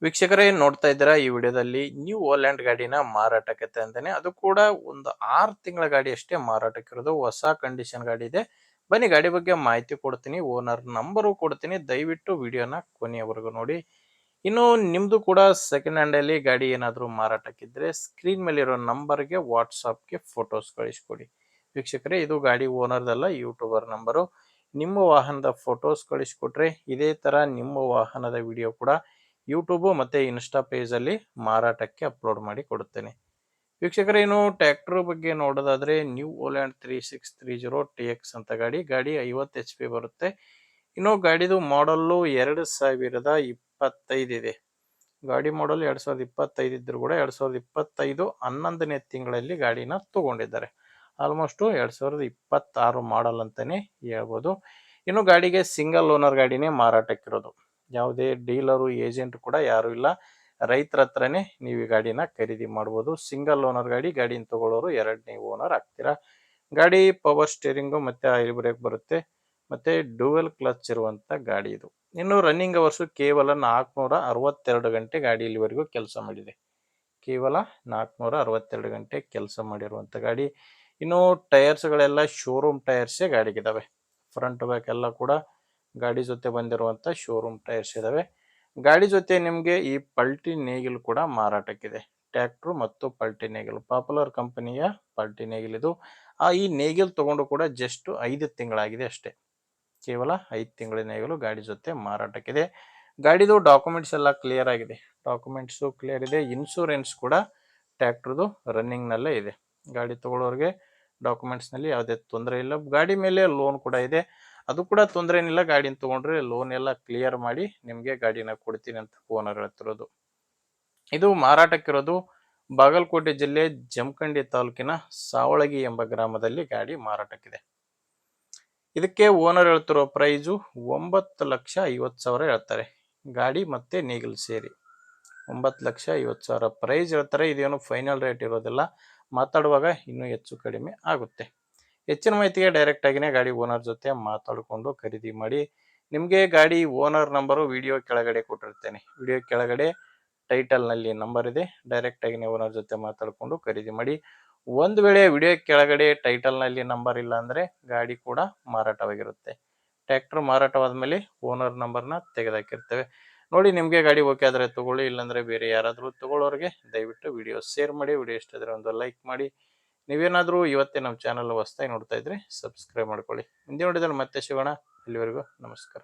ವೀಕ್ಷಕರೇ ನೋಡ್ತಾ ಇದ್ದೀರಾ ಈ ವಿಡಿಯೋದಲ್ಲಿ ನ್ಯೂ ಓಲ್ಯಾಂಡ್ ಗಾಡಿನ ಮಾರಾಟಕ್ಕೆ ಅಂತಾನೆ ಅದು ಕೂಡ ಒಂದು 6 ತಿಂಗಳ ಗಾಡಿ ಅಷ್ಟೇ ಮಾರಾಟಕ್ಕಿರೋದು ಹೊಸ ಕಂಡೀಷನ್ ಗಾಡಿ ಇದೆ. ಬನ್ನಿ ಗಾಡಿ ಬಗ್ಗೆ ಮಾಹಿತಿ ಕೊಡ್ತೀನಿ, ಓನರ್ ನಂಬರು ಕೊಡ್ತೀನಿ, ದಯವಿಟ್ಟು ವಿಡಿಯೋನ ಕೊನೆಯವರೆಗೂ ನೋಡಿ. ಇನ್ನು ನಿಮ್ದು ಕೂಡ ಸೆಕೆಂಡ್ ಹ್ಯಾಂಡ್ ಅಲ್ಲಿ ಗಾಡಿ ಏನಾದರೂ ಮಾರಾಟಕ್ಕಿದ್ರೆ ಸ್ಕ್ರೀನ್ ಮೇಲೆ ಇರೋ ನಂಬರ್ಗೆ ವಾಟ್ಸಾಪ್ಗೆ ಫೋಟೋಸ್ ಕಳಿಸ್ಕೊಡಿ. ವೀಕ್ಷಕರೇ ಇದು ಗಾಡಿ ಓನರ್ದಲ್ಲ, ಯೂಟ್ಯೂಬರ್ ನಂಬರು. ನಿಮ್ಮ ವಾಹನದ ಫೋಟೋಸ್ ಕಳಿಸ್ಕೊಟ್ರೆ ಇದೇ ತರ ನಿಮ್ಮ ವಾಹನದ ವಿಡಿಯೋ ಕೂಡ ಯೂಟ್ಯೂಬ್ ಮತ್ತೆ ಇನ್ಸ್ಟಾ ಪೇಜ್ ಅಲ್ಲಿ ಮಾರಾಟಕ್ಕೆ ಅಪ್ಲೋಡ್ ಮಾಡಿ ಕೊಡುತ್ತೇನೆ. ವೀಕ್ಷಕರೇ ಇನ್ನು ಟ್ರ್ಯಾಕ್ಟರ್ ಬಗ್ಗೆ ನೋಡೋದಾದ್ರೆ ನ್ಯೂ ಓಲ್ಯಾಂಡ್ 3630 TX ಅಂತ ಗಾಡಿ 50 HP ಬರುತ್ತೆ. ಇನ್ನು ಗಾಡಿದು ಮಾಡಲ್ಲು 2025 ಇದೆ. ಗಾಡಿ ಮಾಡಲ್ 2025 ಇದ್ರೂ ಕೂಡ 2025 11ನೇ ತಿಂಗಳಲ್ಲಿ ಗಾಡಿನ ತಗೊಂಡಿದ್ದಾರೆ. ಆಲ್ಮೋಸ್ಟ್ 2026 ಮಾಡಲ್ ಅಂತಾನೆ ಹೇಳ್ಬೋದು. ಇನ್ನು ಗಾಡಿಗೆ ಸಿಂಗಲ್ ಓನರ್ ಗಾಡಿನೇ ಮಾರಾಟಕ್ಕಿರೋದು. ಯಾವುದೇ ಡೀಲರು ಏಜೆಂಟ್ ಕೂಡ ಯಾರು ಇಲ್ಲ, ರೈತರ ಹತ್ರನೇ ನೀವು ಈ ಗಾಡಿನ ಖರೀದಿ ಮಾಡ್ಬೋದು. ಸಿಂಗಲ್ ಓನರ್ ಗಾಡಿ, ಗಾಡಿನ ತಗೊಳ್ಳೋರು 2ನೇ ಓನರ್ ಆಗ್ತೀರಾ. ಗಾಡಿ ಪವರ್ ಸ್ಟೇರಿಂಗು ಮತ್ತೆ ಆಯಿಲ್ ಬ್ರೇಕ್ ಬರುತ್ತೆ, ಮತ್ತೆ ಡ್ಯುವೆಲ್ ಕ್ಲಚ್ ಇರುವಂತ ಗಾಡಿ ಇದು. ಇನ್ನು ರನ್ನಿಂಗ್ ಅವರ್ಸ್ ಕೇವಲ 462 ಗಂಟೆ ಗಾಡಿ ಇಲ್ಲಿವರೆಗೂ ಕೆಲಸ ಮಾಡಿದೆ. ಕೇವಲ 462 ಗಂಟೆ ಕೆಲಸ ಮಾಡಿರುವಂತ ಗಾಡಿ. ಇನ್ನು ಟೈರ್ಸ್ ಗಳೆಲ್ಲ ಶೋರೂಮ್ ಟೈರ್ಸೇ ಗಾಡಿಗಿದಾವೆ. ಫ್ರಂಟ್ ಬ್ಯಾಕ್ ಎಲ್ಲ ಕೂಡ ಗಾಡಿ ಜೊತೆ ಬಂದಿರುವಂತ ಶೋರೂಮ್ ಟೈರ್ಸ್ ಇದಾವೆ. ಗಾಡಿ ಜೊತೆ ನಿಮಗೆ ಈ ಪಲ್ಟಿ ನೇಗಿಲು ಕೂಡ ಮಾರಾಟಕ್ಕಿದೆ. ಟ್ರ್ಯಾಕ್ಟರ್ ಮತ್ತು ಪಲ್ಟಿ ನೇಗಿಲು ಪಾಪ್ಯುಲರ್ ಕಂಪನಿಯ ಪಲ್ಟಿ ನೇಗಿಲು ಇದು. ಈ ನೇಗಿಲು ತಗೊಂಡು ಕೂಡ ಜಸ್ಟ್ 5 ತಿಂಗಳಾಗಿದೆ ಅಷ್ಟೇ. ಕೇವಲ 5 ತಿಂಗಳ ನೇಗಿಲು ಗಾಡಿ ಜೊತೆ ಮಾರಾಟಕ್ಕಿದೆ. ಗಾಡಿದು ಡಾಕ್ಯುಮೆಂಟ್ಸ್ ಎಲ್ಲ ಕ್ಲಿಯರ್ ಆಗಿದೆ. ಡಾಕ್ಯುಮೆಂಟ್ಸು ಕ್ಲಿಯರ್ ಇದೆ. ಇನ್ಶೂರೆನ್ಸ್ ಕೂಡ ಟ್ರ್ಯಾಕ್ಟರ್ದು ರನ್ನಿಂಗ್ ನಲ್ಲೇ ಇದೆ. ಗಾಡಿ ತಗೊಳ್ಳೋರಿಗೆ ಡಾಕ್ಯುಮೆಂಟ್ಸ್ ನಲ್ಲಿ ಯಾವುದೇ ತೊಂದರೆ ಇಲ್ಲ. ಗಾಡಿ ಮೇಲೆ ಲೋನ್ ಕೂಡ ಇದೆ, ಅದು ಕೂಡ ತೊಂದರೆ ಏನಿಲ್ಲ. ಗಾಡಿನ ತಗೊಂಡ್ರೆ ಲೋನ್ ಎಲ್ಲ ಕ್ಲಿಯರ್ ಮಾಡಿ ನಿಮಗೆ ಗಾಡಿನ ಕೊಡ್ತೀನಿ ಅಂತ ಓನರ್ ಹೇಳ್ತಿರೋದು. ಇದು ಮಾರಾಟಕ್ಕಿರೋದು ಬಾಗಲಕೋಟೆ ಜಿಲ್ಲೆ ಜಮಖಂಡಿ ತಾಲೂಕಿನ ಸಾವಳಗಿ ಎಂಬ ಗ್ರಾಮದಲ್ಲಿ ಗಾಡಿ ಮಾರಾಟಕ್ಕಿದೆ. ಇದಕ್ಕೆ ಓನರ್ ಹೇಳ್ತಿರೋ ಪ್ರೈಸು 9,50,000 ಹೇಳ್ತಾರೆ. ಗಾಡಿ ಮತ್ತೆ ನೇಗಿಲು ಸೇರಿ 9,50,000 ಪ್ರೈಸ್ ಹೇಳ್ತಾರೆ. ಇದೇನು ಫೈನಲ್ ರೇಟ್ ಇರೋದಿಲ್ಲ, ಮಾತಾಡುವಾಗ ಇನ್ನೂ ಹೆಚ್ಚು ಕಡಿಮೆ ಆಗುತ್ತೆ. ಹೆಚ್ಚಿನ ಮಾಹಿತಿಗೆ ಡೈರೆಕ್ಟ್ ಆಗಿನೇ ಗಾಡಿ ಓನರ್ ಜೊತೆ ಮಾತಾಡಿಕೊಂಡು ಖರೀದಿ ಮಾಡಿ. ನಿಮಗೆ ಗಾಡಿ ಓನರ್ ನಂಬರು ವಿಡಿಯೋ ಕೆಳಗಡೆ ಕೊಟ್ಟಿರ್ತೇನೆ. ವಿಡಿಯೋ ಕೆಳಗಡೆ ಟೈಟಲ್ ನಲ್ಲಿ ನಂಬರ್ ಇದೆ, ಡೈರೆಕ್ಟ್ ಆಗಿನೇ ಓನರ್ ಜೊತೆ ಮಾತಾಡಿಕೊಂಡು ಖರೀದಿ ಮಾಡಿ. ಒಂದು ವೇಳೆ ವಿಡಿಯೋ ಕೆಳಗಡೆ ಟೈಟಲ್ ನಲ್ಲಿ ನಂಬರ್ ಇಲ್ಲ ಅಂದ್ರೆ ಗಾಡಿ ಕೂಡ ಮಾರಾಟವಾಗಿರುತ್ತೆ. ಟ್ರ್ಯಾಕ್ಟರ್ ಮಾರಾಟವಾದ ಮೇಲೆ ಓನರ್ ನಂಬರ್ನ ತೆಗೆದಾಕಿರ್ತೇವೆ. ನೋಡಿ ನಿಮಗೆ ಗಾಡಿ ಓಕೆ ಆದರೆ ತಗೊಳ್ಳಿ, ಇಲ್ಲಾಂದ್ರೆ ಬೇರೆ ಯಾರಾದರೂ ತಗೊಳ್ಳೋರಿಗೆ ದಯವಿಟ್ಟು ವಿಡಿಯೋ ಶೇರ್ ಮಾಡಿ. ವಿಡಿಯೋ ಇಷ್ಟ ಆದರೆ ಒಂದು ಲೈಕ್ ಮಾಡಿ. ನೀವೇನಾದರೂ ಇವತ್ತೇ ನಮ್ಮ ಚಾನಲ್ ಹೊಸದಾಗಿ ನೋಡ್ತಾ ಇದ್ರೆ ಸಬ್ಸ್ಕ್ರೈಬ್ ಮಾಡ್ಕೊಳ್ಳಿ. ಮುಂದಿನ ವಿಡಿಯೋದಲ್ಲಿ ಮತ್ತೆ ಸಿಗೋಣ. ಅಲ್ಲಿವರೆಗೂ ನಮಸ್ಕಾರ.